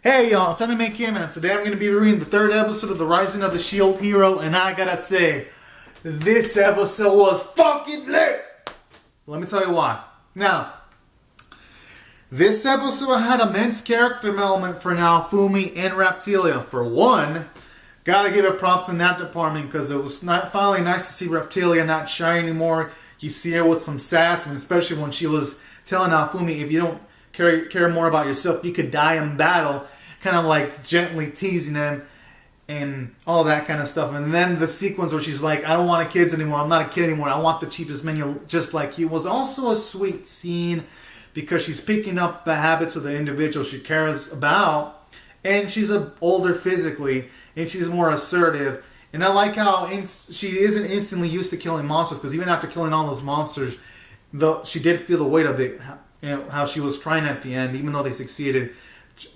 Hey y'all, it's Anime Kim, and today I'm going to be reviewing the third episode of The Rising of the Shield Hero, and I gotta say, this episode was fucking lit! Let me tell you why. Now, this episode had immense character development for Naofumi and Reptilia. For one, gotta give it props in that department, because it was finally nice to see Reptilia not shy anymore. You see her with some sass, and especially when she was telling Naofumi, if you don't care more about yourself, you could die in battle, kind of like gently teasing him and all that kind of stuff. And then the sequence where she's like, I don't want kids anymore, I'm not a kid anymore, I want the cheapest menu just like you, was also a sweet scene because she's picking up the habits of the individual she cares about, and she's older physically and she's more assertive. And I like how she isn't instantly used to killing monsters, because even after killing all those monsters, she did feel the weight of it. You know, how she was crying at the end, even though they succeeded,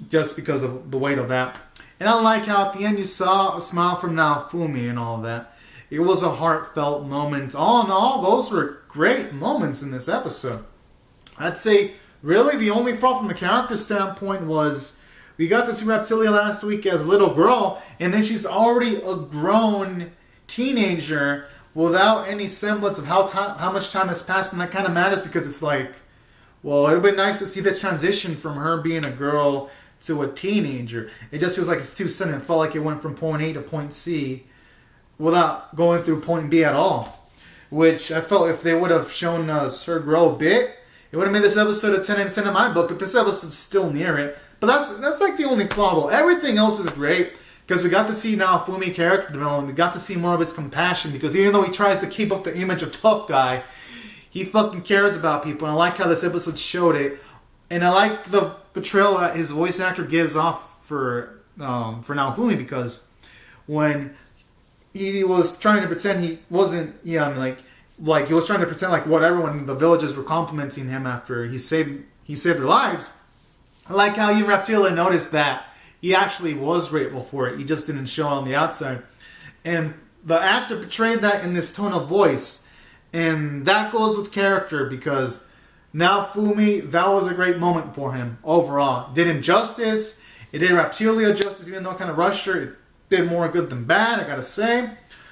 just because of the weight of that. And I like how at the end you saw a smile from Naofumi and all of that. It was a heartfelt moment. All in all, those were great moments in this episode. I'd say really the only fault from the character standpoint was we got to see Reptilia last week as a little girl, and then she's already a grown teenager without any semblance of how much time has passed. And that kind of matters, because it's like, well, it would have been nice to see the transition from her being a girl to a teenager. It just feels like it's too sudden. It felt like it went from point A to point C without going through point B at all. Which I felt if they would have shown us her grow a bit, it would have made this episode a 10 out of 10 in my book. But this episode's still near it. But that's like the only flaw, though. Everything else is great, because we got to see Naofumi character development. We got to see more of his compassion, because even though he tries to keep up the image of tough guy, he fucking cares about people. And I like how this episode showed it. And I like the portrayal that his voice actor gives off for Naofumi, because when he was trying to pretend he wasn't, like he was trying to pretend like whatever when the villagers were complimenting him after he saved their lives. I like how even Reptilia noticed that he actually was grateful for it. He just didn't show it on the outside. And the actor portrayed that in this tone of voice. And that goes with character, because Naofumi, that was a great moment for him overall. Did him justice. It did Reptilia justice, even though I kind of rushed her. It did more good than bad, I gotta say.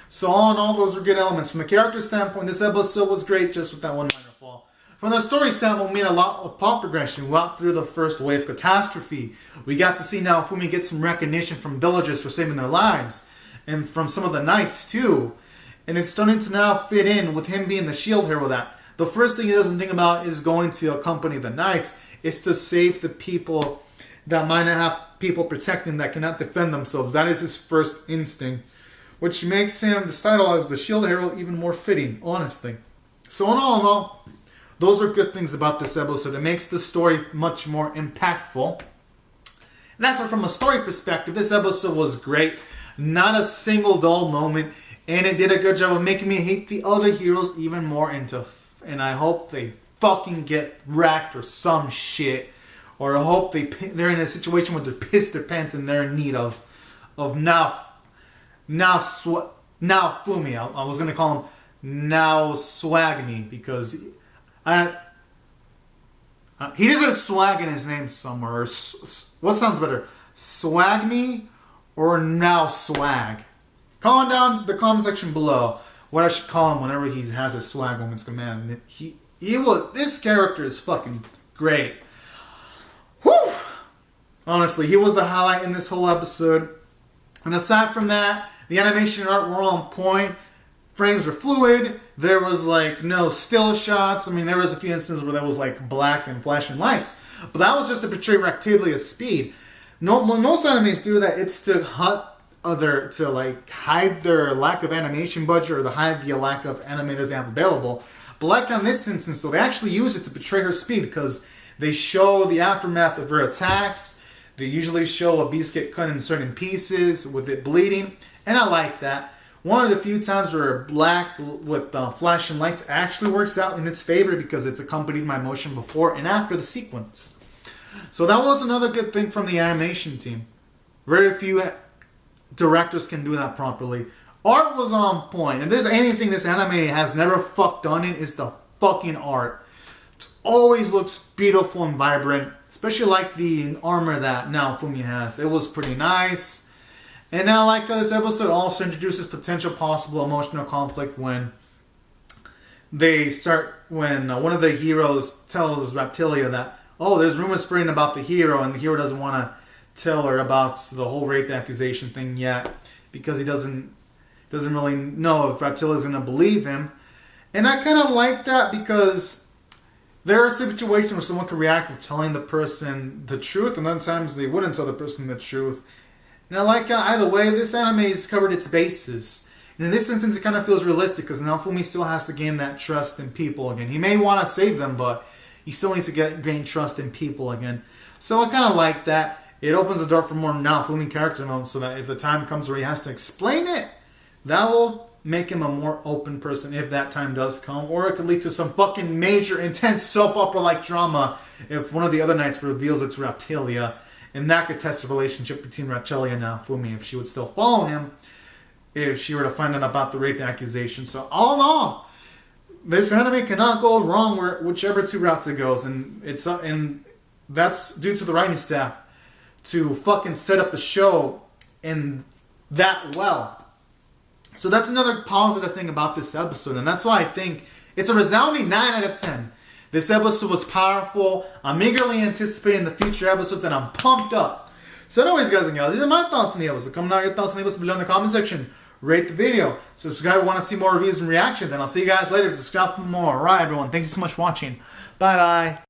So all in all, those were good elements. From the character standpoint, this episode was great, just with that one minor flaw. From the story standpoint, we made a lot of plot progression. We walked through the first wave catastrophe. We got to see Naofumi get some recognition from villagers for saving their lives. And from some of the knights, too. And it's starting to now fit in with him being the shield hero. That the first thing he doesn't think about is going to accompany the knights. It's to save the people that might not have people protecting, that cannot defend themselves. That is his first instinct, which makes him, the title as the shield hero, even more fitting, honestly. So in all, those are good things about this episode. It makes the story much more impactful. And that's why, from a story perspective, this episode was great. Not a single dull moment. And it did a good job of making me hate the other heroes even more and I hope they fucking get wrecked or some shit. Or I hope they're in a situation where they're pissed their pants and they're in need of Naofumi. I was going to call him Now Swag Me, because he deserves swag in his name somewhere. Or what sounds better? Swag Me or Now Swag? Comment down the comment section below what I should call him whenever he has his swag moments command. This character is fucking great. Whew! Honestly, he was the highlight in this whole episode. And aside from that, the animation and art were on point. Frames were fluid. There was no still shots. I mean, there was a few instances where there was black and flashing lights. But that was just to portray Reptilia's speed. Most animes do that. It's to hide their lack of animation budget, or to hide the lack of animators they have available. But on this instance, so they actually use it to portray her speed, because they show the aftermath of her attacks. They usually show a beast get cut in certain pieces with it bleeding, and I like that. One of the few times where black with flashing lights actually works out in its favor, because it's accompanied by motion before and after the sequence. So that was another good thing from the animation team. Very few directors can do that properly. Art was on point. If there's anything this anime has never fucked on it, it's the fucking art. It always looks beautiful and vibrant, especially like the armor that Naofumi has. It was pretty nice. And now, like this episode also introduces potential possible emotional conflict when one of the heroes tells Reptilia that, oh, there's rumors spreading about the hero, and the hero doesn't want to tell her about the whole rape accusation thing yet because he doesn't really know if Reptilia is going to believe him. And I kind of like that because there are situations where someone can react with telling the person the truth, and other times they wouldn't tell the person the truth. And I like either way, this anime has covered its bases. And in this instance, it kind of feels realistic because Naofumi still has to gain that trust in people again. He may want to save them, but he still needs to gain trust in people again. So I kind of like that. It opens the door for more Naofumi character development so that if the time comes where he has to explain it, that will make him a more open person if that time does come. Or it could lead to some fucking major, intense soap opera-like drama if one of the other knights reveals it's Reptilia. And that could test the relationship between Reptilia and Naofumi if she would still follow him, if she were to find out about the rape accusation. So all in all, this anime cannot go wrong whichever two routes it goes. And that's due to the writing staff to fucking set up the show in that well. So that's another positive thing about this episode. And that's why I think it's a resounding 9 out of 10. This episode was powerful. I'm eagerly anticipating the future episodes, and I'm pumped up. So anyways, guys and gals, these are my thoughts on the episode. Comment out your thoughts on the episode below in the comment section. Rate the video. Subscribe if you want to see more reviews and reactions. And I'll see you guys later. Subscribe for more. Alright, everyone. Thanks so much for watching. Bye-bye.